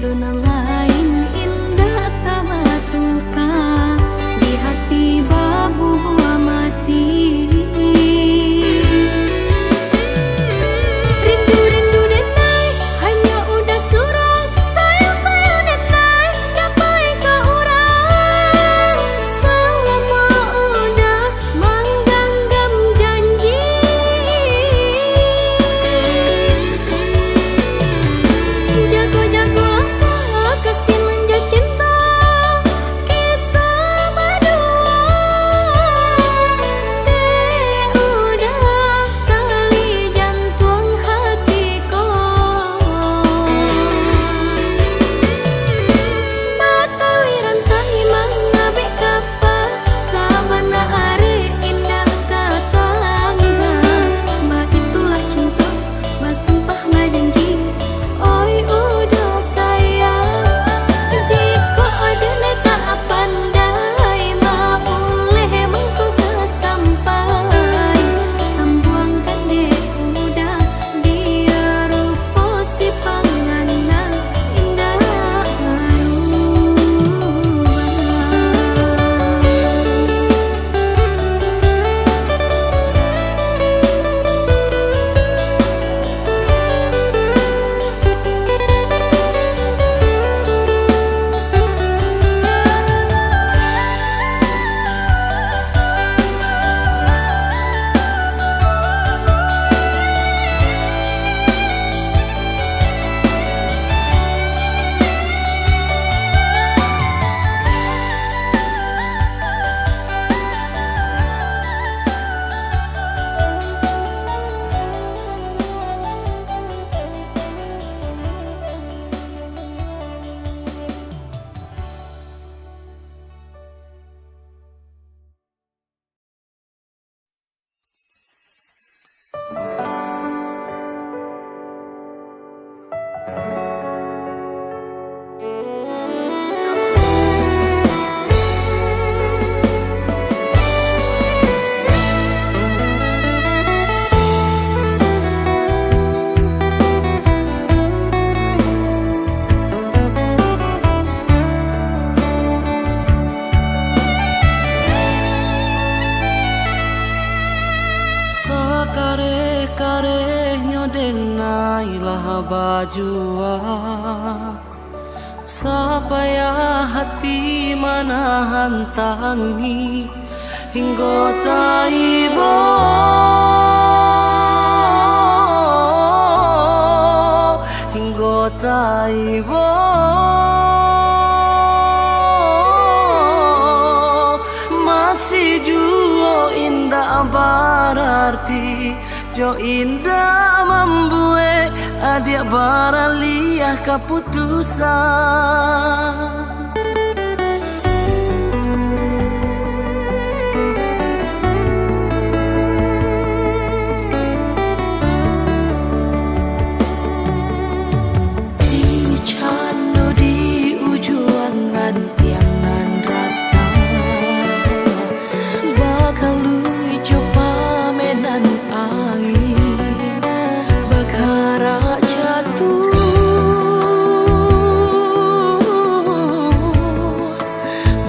adonan lain indah tamatuka di hati babu amati. Rindu-rindu denai hanya udah surang, sayang-sayang denai dapai ke orang. Selama udah menggenggam janji, jago-jagolah kau kasih manja cinta kita berdua. Udah tali jantung hatiku, batali rantai mengabek kapa sabana are indah kata angga. Mbak itulah cinta, mbak sumpah mbak janji. Oi udah sayang, jika ada tak pandai mau boleh mengku sampai sambuangkan dek udah dia rupa si pangana indah Sakare-karehnya denailah bajua, supaya hati manahan tangi hingga taibo, hingga taibo. Masih jua indah berarti jo indah membuat adik baraliah keputusan. di cando di ujung rantiang nan rata bakal lui coba menan angin bakara jatuh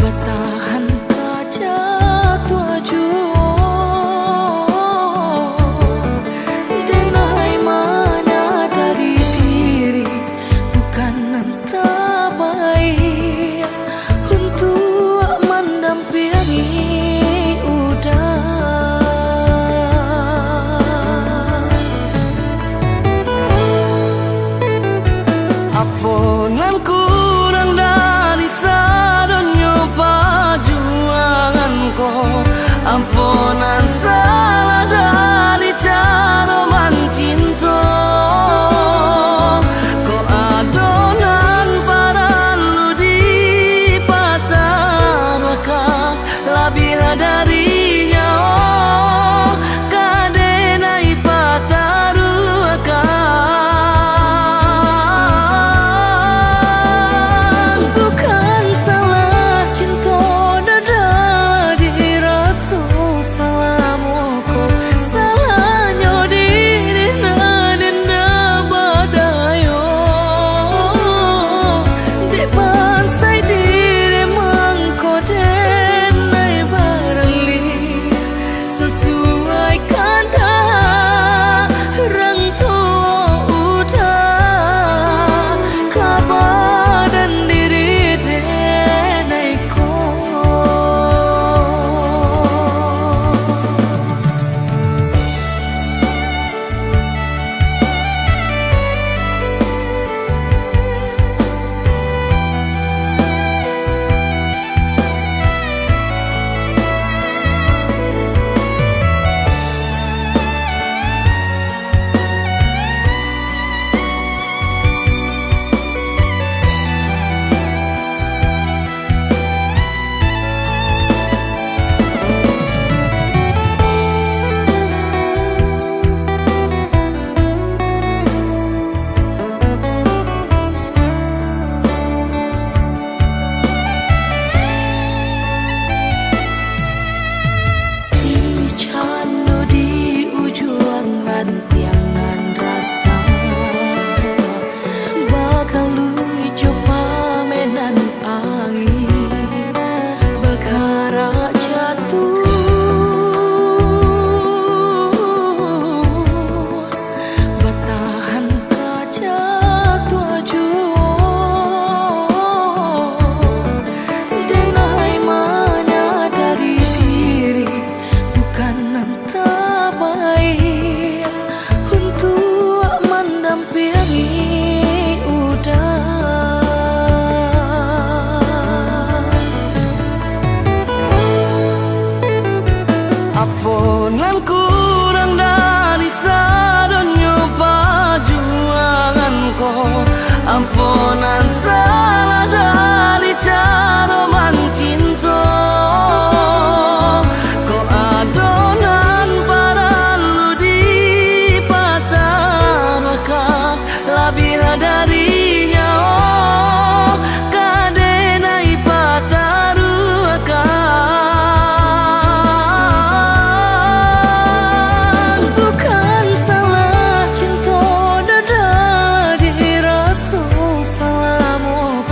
batahan kaca tua juo denai mana dari diri bukan entah baik untuk mendampingi Aponan kurang dari sadonyo perjuanganku, ampunan salah dari cara mencinta. Ko adonan paralu dipatarakan lebih darinya, oh kadenai patarukan. ampunan salah dari cara mencinta. Kau adonan paralu di patarakan lebih darinya oh kadenai patarukan. Bukan salah cinta dada dirasa salamu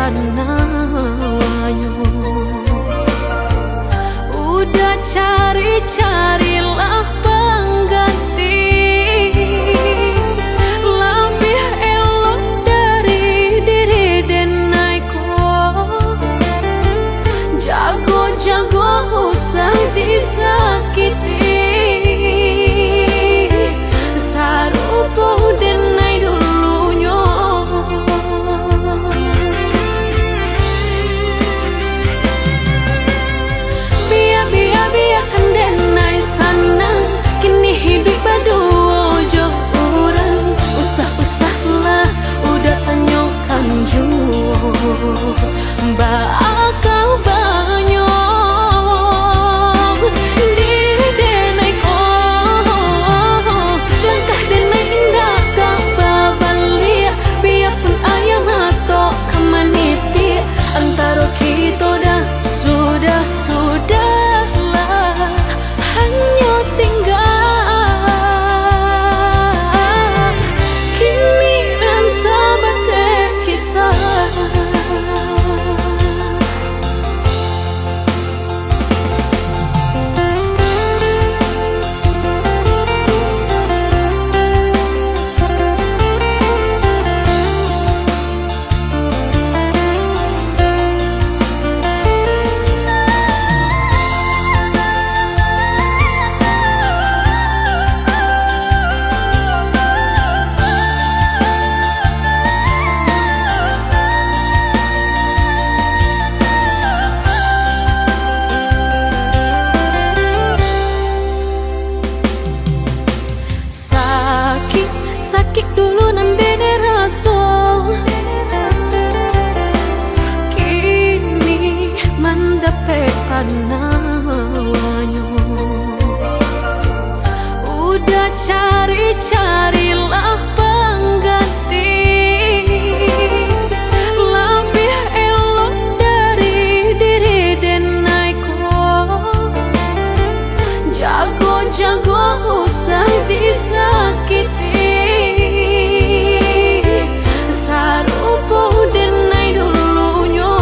panawanyo. Udah cari-carilah pengganti lebih elok dari diri Denaiko. Jago-jago usah disakiti, sarupo Denai dulunya. Biarkan Denai senang, kini hidup berdua jo orang. Usah-usahlah udah tanyakan jua bakal banyak diri Denai ko. Langkah Denai indah tak babalia, biarpun ayam atau kemaniti. Antara kita dah sudahlah hanya tinggal kini dan sahabat kisah. Sakit dulu nandene raso, kini mendapat panawanyo. Udah cari-carilah pengganti lebih elok dari diri Denaiko. Jago-jago usah disakiti, sarupo Denai dulunya.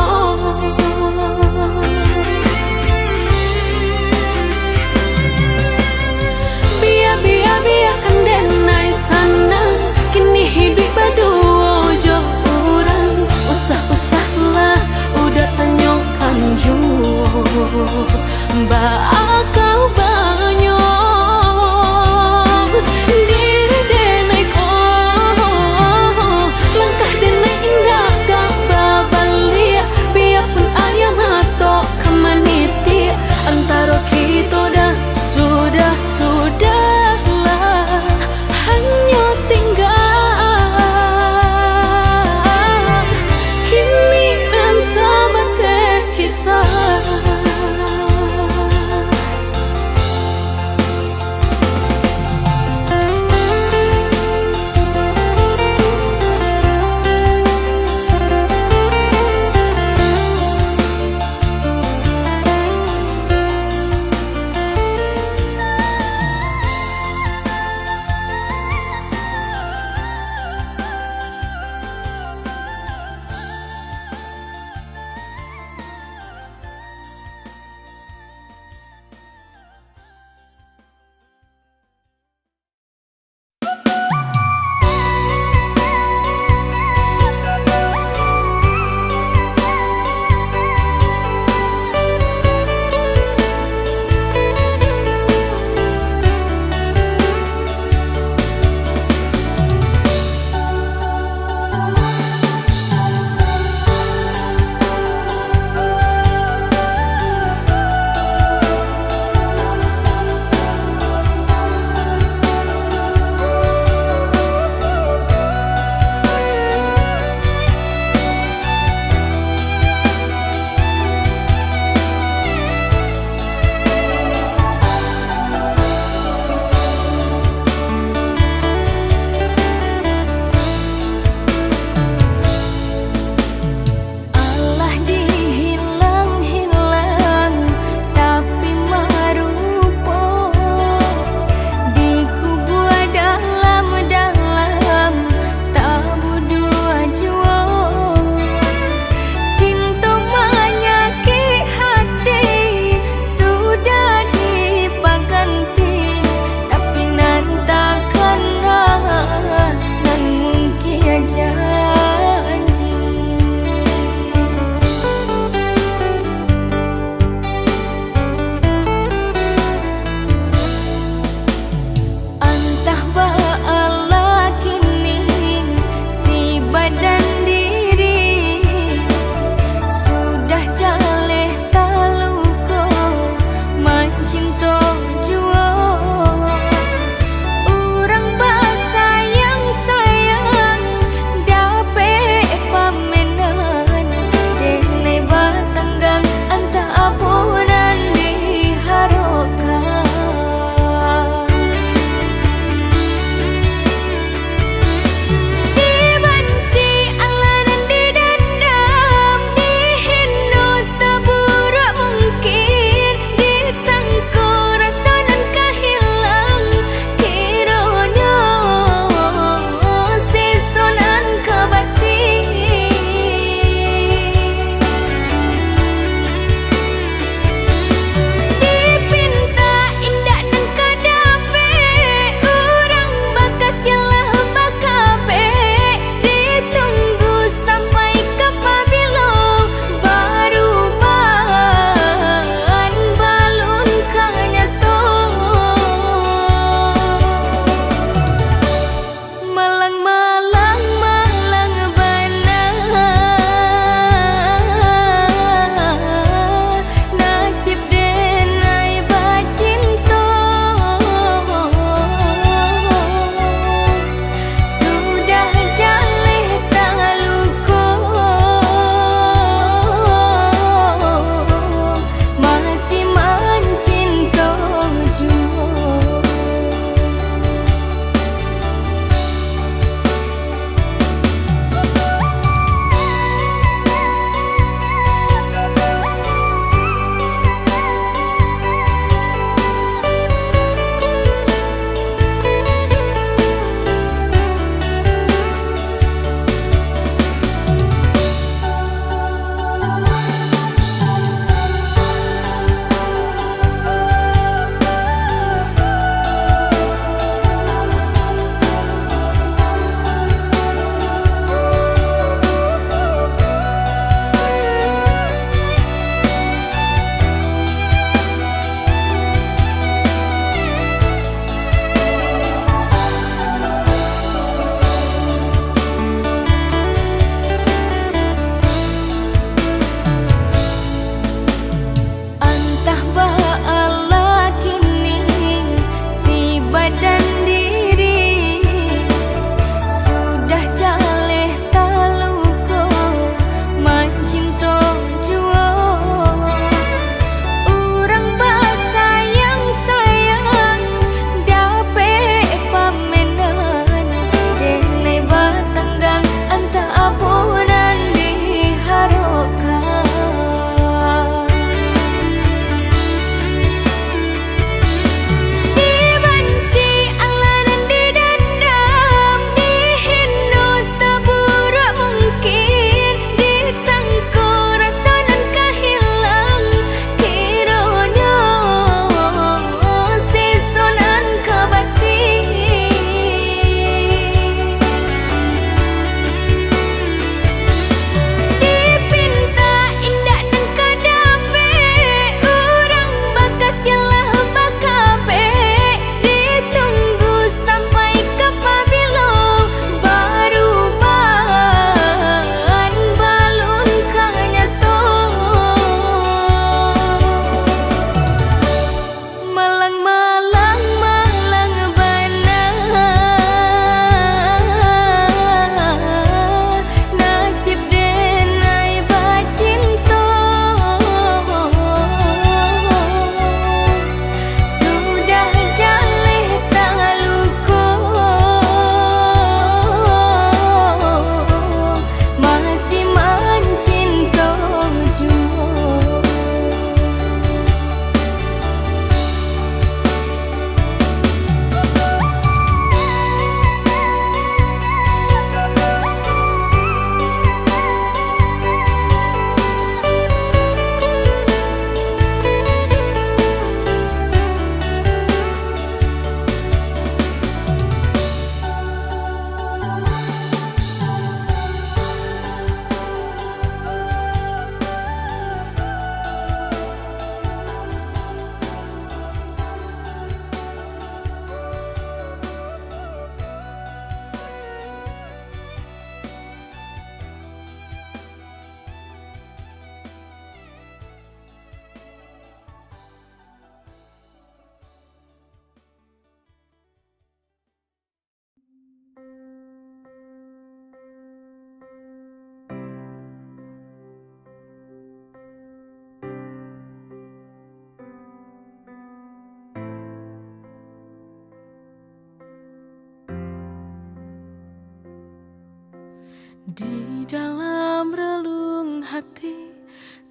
Di dalam relung hati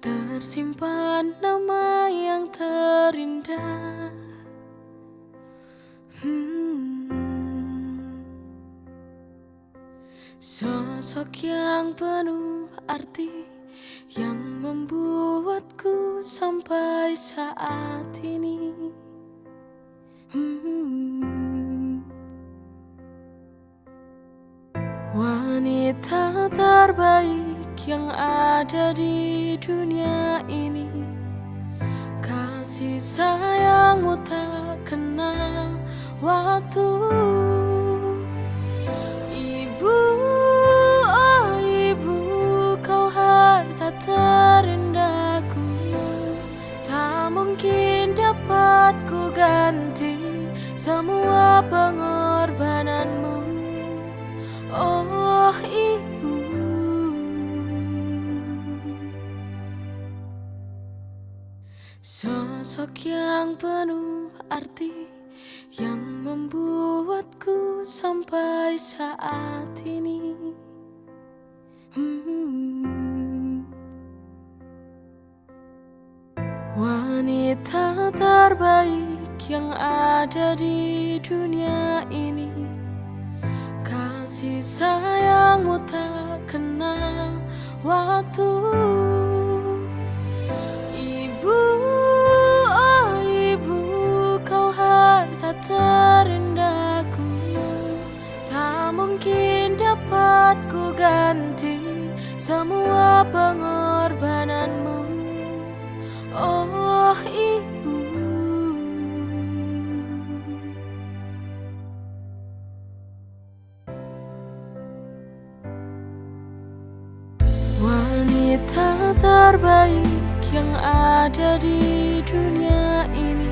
tersimpan nama yang terindah. Sosok yang penuh arti yang membuatku sampai saat ini. Wanita terbaik yang ada di dunia ini. Kasih sayangmu tak kenal waktu. Ibu, oh ibu, kau harta terindahku. Tak mungkin dapat ku ganti semua pengorbananmu. Oh ibu, sosok yang penuh arti yang membuatku sampai saat ini. Wanita terbaik yang ada di dunia ini. Kasih sayangmu tak kenal waktu. Ibu, oh ibu, kau harta terindahku. Tak mungkin dapat ku ganti semua pengorbananmu. Oh ibu, wanita terbaik yang ada di dunia ini.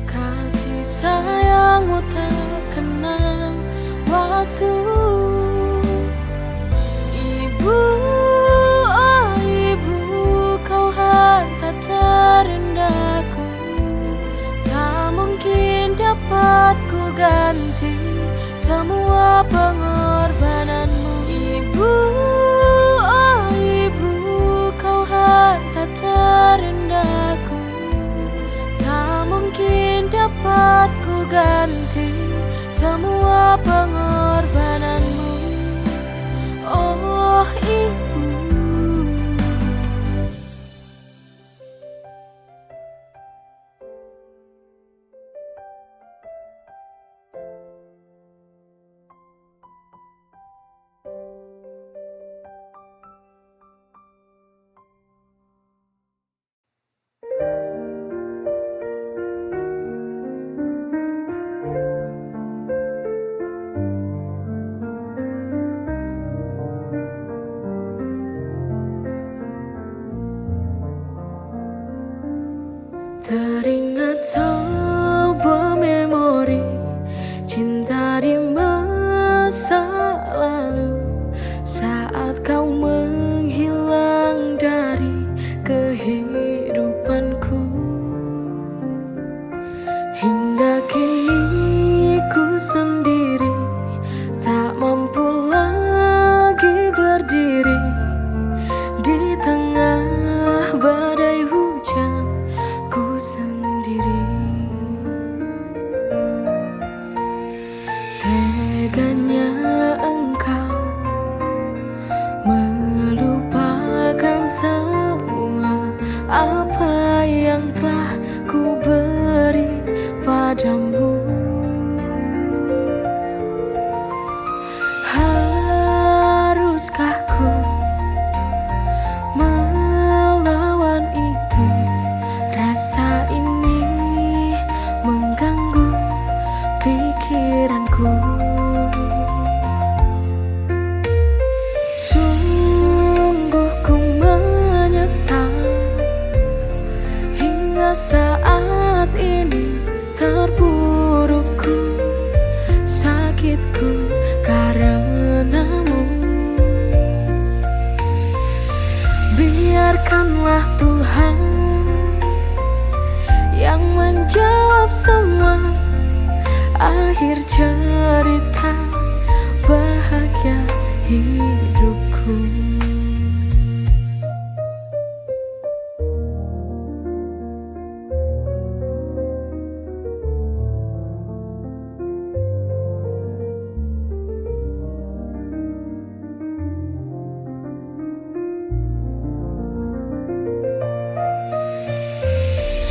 Kasih sayangmu tak kenal waktu. Ibu, oh ibu, kau harta terindahku. Tak mungkin dapat ku ganti semua pengorbananmu. Ibu, oh ibu, kau harta terindahku. Tak mungkin dapat ku ganti semua pengorbananmu. Oh ibu, teringat sebuah memori cinta di masa lalu. Saat kau menghilang dari kehidupanku, hingga kini ku sendiri tak mampu lagi berdiri di tengah badai hujan. Ku sendiri, teganya engkau melupakan semua apa yang telah ku beri padamu. Haruskah ku melawan itu? Rasa ini mengganggu pikiranku. Sungguh ku menyesal hingga saat ini. Terpurukku, sakitku karenamu. Biarkanlah Tuhan yang menjawab semua. Akhir cerita bahagia hidupku.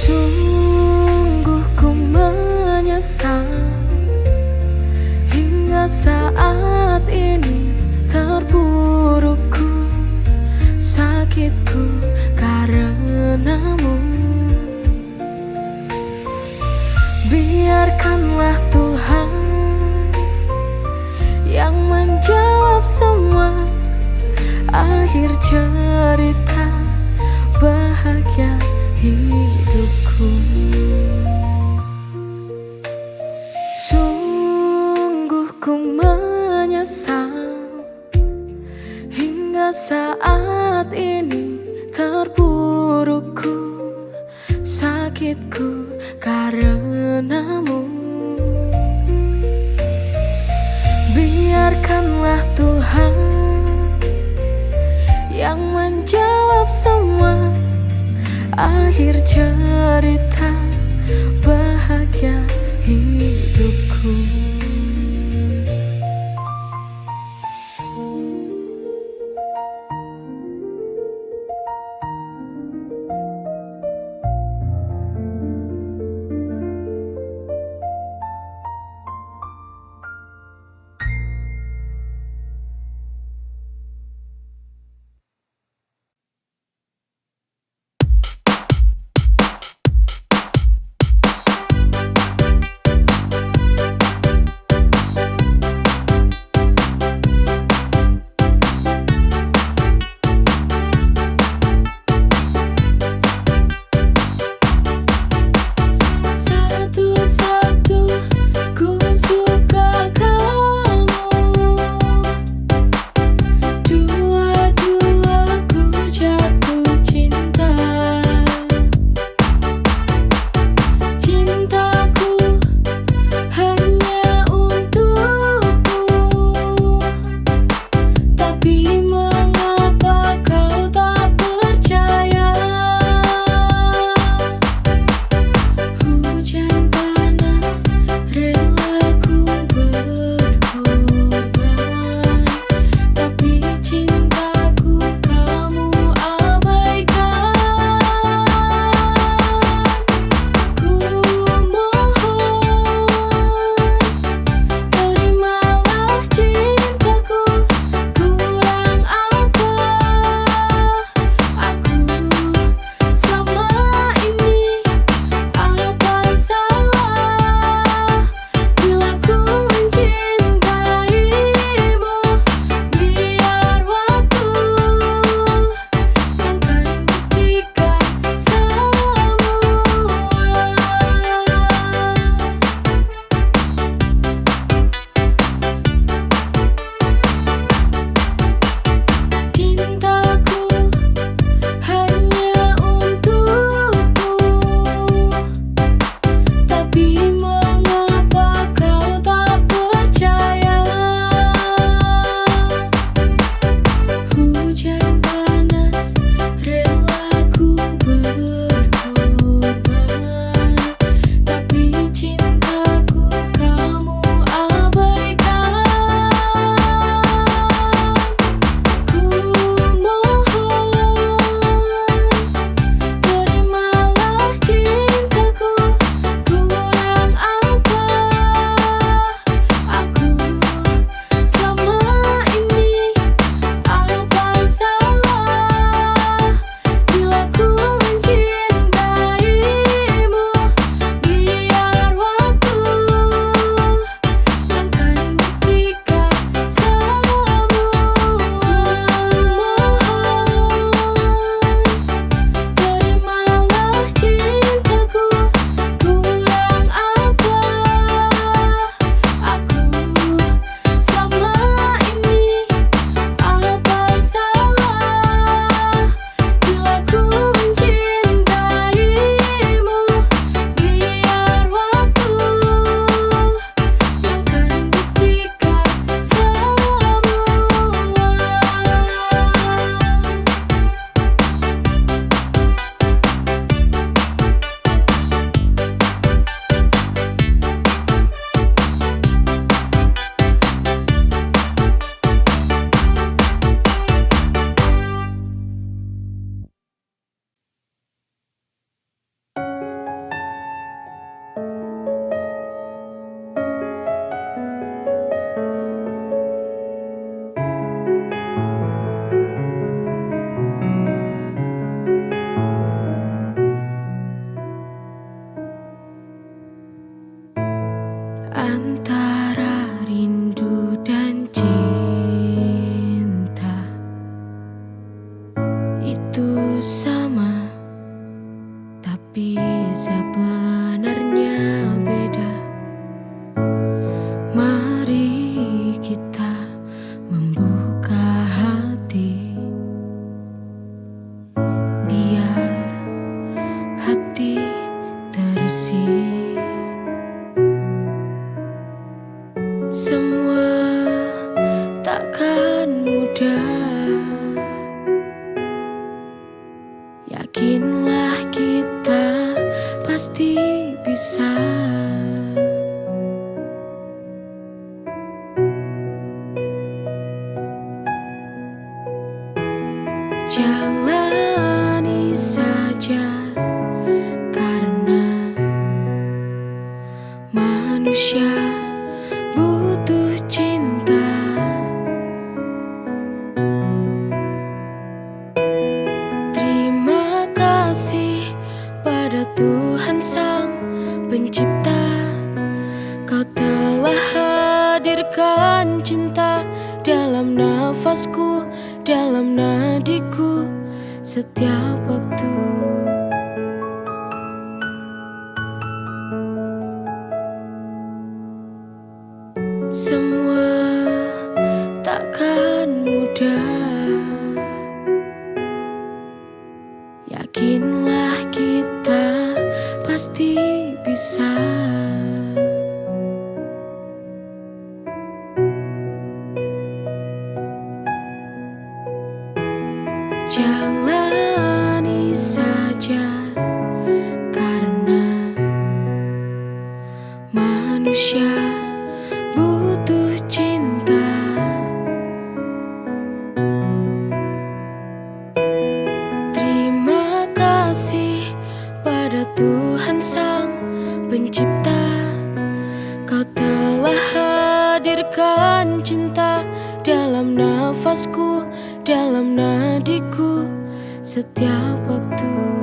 Sungguh ku menyesal hingga saat ini, terpurukku, sakitku karenamu. Biarkanlah Tuhan yang menjawab semua, akhir cerita bahagia hidupku. Sungguh ku menyesal hingga saat ini, terpurukku, sakitku karenamu. Biarkanlah Tuhan yang menjawab semua, akhir cerita bahagia hidupku. itu sama, tapi sebenarnya beda. Mari kita membuka hati, biar hati terisi. Semua takkan mudah, yakinlah kita pasti bisa. Jalani saja, karena manusia butuh cinta. Terima kasih pada Tuhan Sang Pencipta, Kau telah hadirkan cinta dalam nafasku, dalam nadiku setiap waktu. Semua takkan mudah, yakinlah kita pasti bisa. Jalani saja, karena manusia butuh cinta. Terima kasih pada Tuhan Sang Pencipta, Kau telah hadirkan cinta dalam nafasku, dalam nadiku setiap waktu.